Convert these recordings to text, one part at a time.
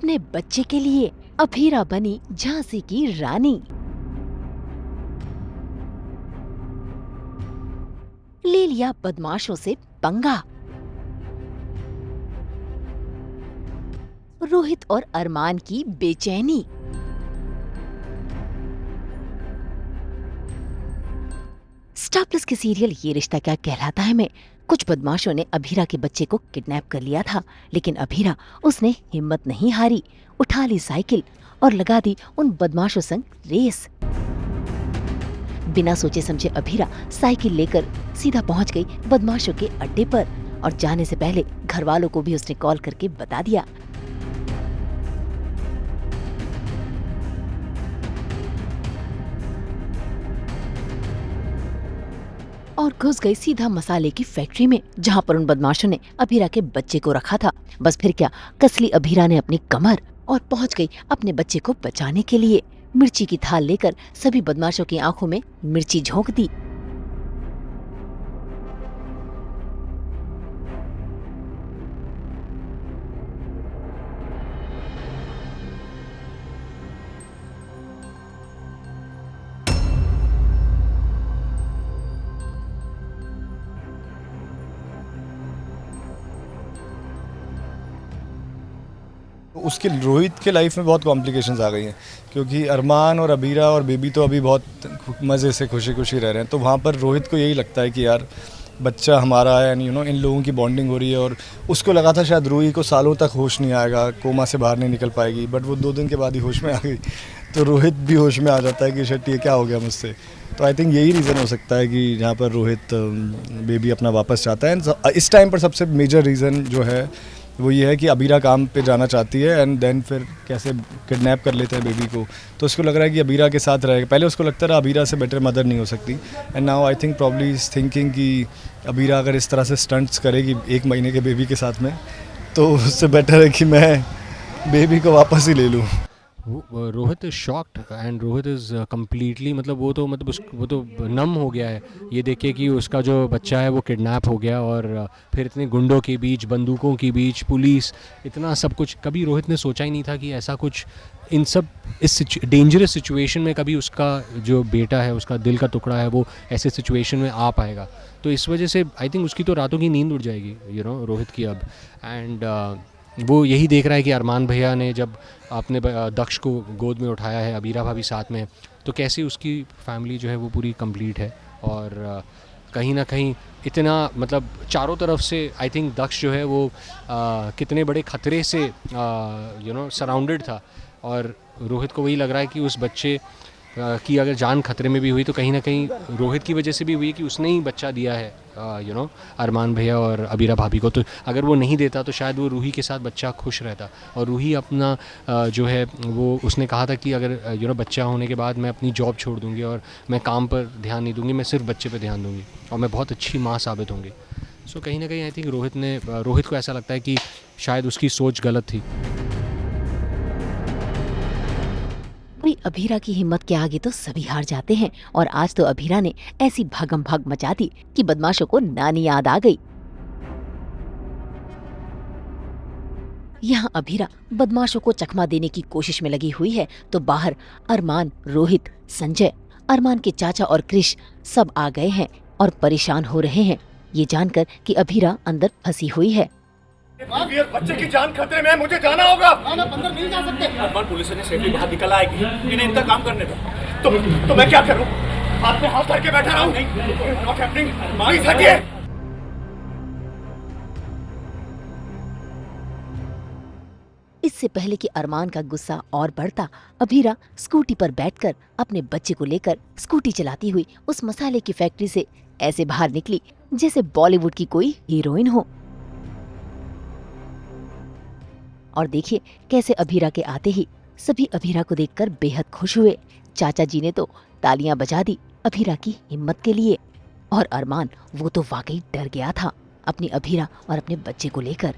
अपने बच्चे के लिए अभीरा बनी झांसी की रानी। ले लिया बदमाशों से पंगा। रोहित और अरमान की बेचैनी। स्टार प्लस के सीरियल ये रिश्ता क्या कहलाता है में कुछ बदमाशों ने अभीरा के बच्चे को किडनैप कर लिया था, लेकिन अभीरा उसने हिम्मत नहीं हारी, उठा ली साइकिल और लगा दी उन बदमाशों संग रेस। बिना सोचे समझे अभीरा साइकिल लेकर सीधा पहुंच गई बदमाशों के अड्डे पर और जाने से पहले घर वालों को भी उसने कॉल करके बता दिया। और घुस गई सीधा मसाले की फैक्ट्री में, जहां पर उन बदमाशों ने अभीरा के बच्चे को रखा था। बस फिर क्या, कसली अभीरा ने अपनी कमर और पहुंच गई अपने बच्चे को बचाने के लिए। मिर्ची की थाल लेकर सभी बदमाशों की आंखों में मिर्ची झोंक दी। उसके रोहित के लाइफ में बहुत कॉम्प्लिकेशंस आ गई हैं, क्योंकि अरमान और अबीरा और बेबी तो अभी बहुत मज़े से खुशी खुशी रह रहे हैं। तो वहाँ पर रोहित को यही लगता है कि यार बच्चा हमारा है, एंड इन लोगों की बॉन्डिंग हो रही है। और उसको लगा था शायद रूही को सालों तक होश नहीं आएगा, कोमा से बाहर नहीं निकल पाएगी, बट वो 2 दिन के बाद ही होश में आ गई। तो रोहित भी होश में आ जाता है कि शायद ये क्या हो गया मुझसे। तो आई थिंक यही रीज़न हो सकता है कि जहाँ पर रोहित बेबी अपना वापस चाहता है। इस टाइम पर सबसे मेजर रीज़न जो है वो ये है कि अबीरा काम पे जाना चाहती है, एंड देन फिर कैसे किडनैप कर लेते हैं बेबी को। तो उसको लग रहा है कि अबीरा के साथ रहेगा। पहले उसको लगता रहा अबीरा से बेटर मदर नहीं हो सकती, and now I think probably is thinking कि अबीरा अगर इस तरह से स्टंट्स करेगी 1 महीने के बेबी के साथ में, तो उससे बेटर है कि मैं बेबी को वापस ही ले लूँ। Rohit is shocked and Rohit is completely, मतलब वो तो नम हो गया है ये देख के कि उसका जो बच्चा है वो किडनैप हो गया। और फिर इतने गुंडों के बीच, बंदूकों के बीच, पुलिस, इतना सब कुछ। कभी रोहित ने सोचा ही नहीं था कि ऐसा कुछ इस डेंजरस सिचुएशन में कभी उसका जो बेटा है, उसका दिल का टुकड़ा है, वो ऐसे सिचुएशन में आ पाएगा। तो इस वजह से आई थिंक उसकी तो रातों की नींद उड़ जाएगी रोहित की अब। एंड वो यही देख रहा है कि अरमान भैया ने जब आपने दक्ष को गोद में उठाया है, अबीरा भाभी साथ में, तो कैसे उसकी फैमिली जो है वो पूरी कंप्लीट है। और कहीं ना कहीं इतना, मतलब चारों तरफ से आई थिंक दक्ष जो है वो कितने बड़े खतरे से सराउंडेड था। और रोहित को वही लग रहा है कि उस बच्चे की अगर जान खतरे में भी हुई तो कहीं ना कहीं रोहित की वजह से भी हुई कि उसने ही बच्चा दिया है अरमान भैया और अबीरा भाभी को। तो अगर वो नहीं देता तो शायद वो रूही के साथ बच्चा खुश रहता। और रूही अपना जो है वो उसने कहा था कि अगर बच्चा होने के बाद मैं अपनी जॉब छोड़ दूंगी और मैं काम पर ध्यान नहीं दूंगी, मैं सिर्फ बच्चे पर ध्यान दूंगी और मैं बहुत अच्छी माँ साबित होंगी। सो कहीं ना कहीं आई थिंक रोहित को ऐसा लगता है कि शायद उसकी सोच गलत थी। कोई अभीरा की हिम्मत के आगे तो सभी हार जाते हैं, और आज तो अभीरा ने ऐसी भागम भाग मचा दी कि बदमाशों को नानी याद आ गई। यहाँ अभीरा बदमाशों को चकमा देने की कोशिश में लगी हुई है, तो बाहर अरमान, रोहित, संजय, अरमान के चाचा और क्रिश सब आ गए हैं और परेशान हो रहे हैं ये जानकर कि अभीरा अंदर फंसी हुई है। बच्चे की जान खतरे में है, मुझे जाना होगा। अंदर नहीं जा सकते। अरमान पुलिस ने सेफली बाहर निकल आएगी, इन्हें इनका काम करने दो। तो मैं क्या करूं? हाथ में हाथ करके बैठा रहा हूं। Not happening. प्लीज हटिए। इससे पहले कि अरमान का गुस्सा और बढ़ता, अभीरा स्कूटी पर बैठकर अपने बच्चे को लेकर स्कूटी चलाती हुई उस मसाले की फैक्ट्री से ऐसे बाहर निकली जैसे बॉलीवुड की कोई हीरोइन हो। और देखिए कैसे अभीरा के आते ही सभी अभीरा को देखकर बेहद खुश हुए। चाचा जी ने तो तालियां बजा दी अभीरा की हिम्मत के लिए, और अरमान वो तो वाकई डर गया था अपनी अभीरा और अपने बच्चे को लेकर।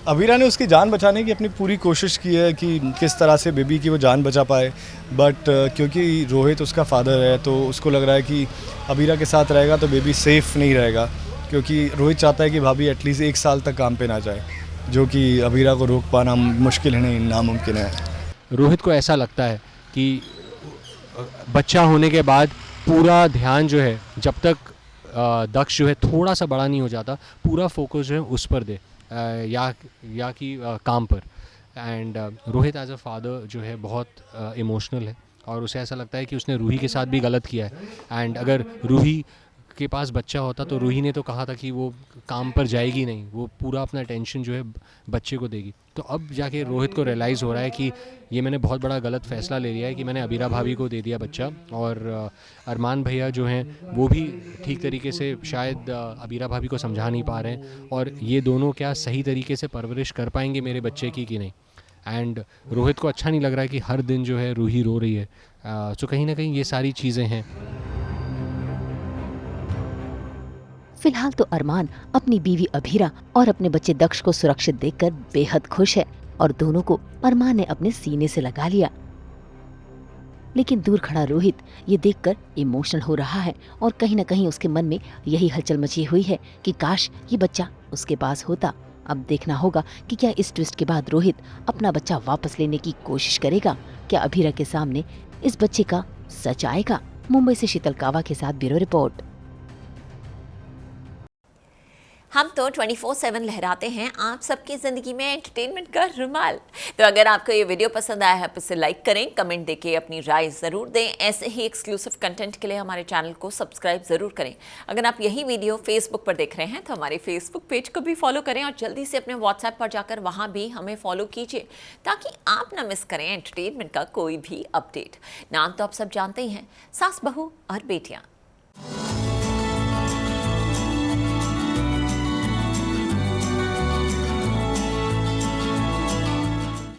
अबीरा ने उसकी जान बचाने की अपनी पूरी कोशिश की है कि किस तरह से बेबी की वो जान बचा पाए, बट क्योंकि रोहित उसका फादर है तो उसको लग रहा है कि अबीरा के साथ रहेगा तो बेबी सेफ़ नहीं रहेगा, क्योंकि रोहित चाहता है कि भाभी एटलीस्ट 1 साल तक काम पे ना जाए, जो कि अबीरा को रोक पाना मुश्किल है नहीं, नामुमकिन है। रोहित को ऐसा लगता है कि बच्चा होने के बाद पूरा ध्यान जो है, जब तक दक्ष जो है थोड़ा सा बड़ा नहीं हो जाता, पूरा फोकस जो है उस पर दे, या कि काम पर। And Rohit as a father जो है बहुत इमोशनल है, और उसे ऐसा लगता है कि उसने रूही के साथ भी गलत किया है। एंड अगर रूही के पास बच्चा होता तो रूही ने तो कहा था कि वो काम पर जाएगी नहीं, वो पूरा अपना अटेंशन जो है बच्चे को देगी। तो अब जाके रोहित को रियलाइज़ हो रहा है कि ये मैंने बहुत बड़ा गलत फ़ैसला ले लिया है कि मैंने अबीरा भाभी को दे दिया बच्चा, और अरमान भैया जो हैं वो भी ठीक तरीके से शायद अबीरा भाभी को समझा नहीं पा रहे हैं, और ये दोनों क्या सही तरीके से परवरिश कर पाएंगे मेरे बच्चे की कि नहीं। एंड रोहित को अच्छा नहीं लग रहा है कि हर दिन जो है रूही रो रही है। तो कहीं ना कहीं ये सारी चीज़ें हैं। फिलहाल तो अरमान अपनी बीवी अभीरा और अपने बच्चे दक्ष को सुरक्षित देखकर बेहद खुश है, और दोनों को अरमान ने अपने सीने से लगा लिया। लेकिन दूर खड़ा रोहित ये देखकर इमोशनल हो रहा है, और कहीं न कहीं उसके मन में यही हलचल मची हुई है कि काश ये बच्चा उसके पास होता। अब देखना होगा कि क्या इस ट्विस्ट के बाद रोहित अपना बच्चा वापस लेने की कोशिश करेगा। क्या अभीरा के सामने इस बच्चे का सच आएगा। मुंबई से शीतल कावा के साथ ब्यूरो रिपोर्ट। हम तो 24/7 लहराते हैं आप सबकी ज़िंदगी में एंटरटेनमेंट का रुमाल। तो अगर आपको ये वीडियो पसंद आया है तो इसे लाइक करें, कमेंट देके अपनी राय ज़रूर दें। ऐसे ही एक्सक्लूसिव कंटेंट के लिए हमारे चैनल को सब्सक्राइब ज़रूर करें। अगर आप यही वीडियो फेसबुक पर देख रहे हैं तो हमारे फेसबुक पेज को भी फॉलो करें, और जल्दी से अपने व्हाट्सएप पर जाकर वहाँ भी हमें फॉलो कीजिए, ताकि आप ना मिस करें एंटरटेनमेंट का कोई भी अपडेट। नाम तो आप सब जानते ही हैं, सास बहू और बेटियाँ।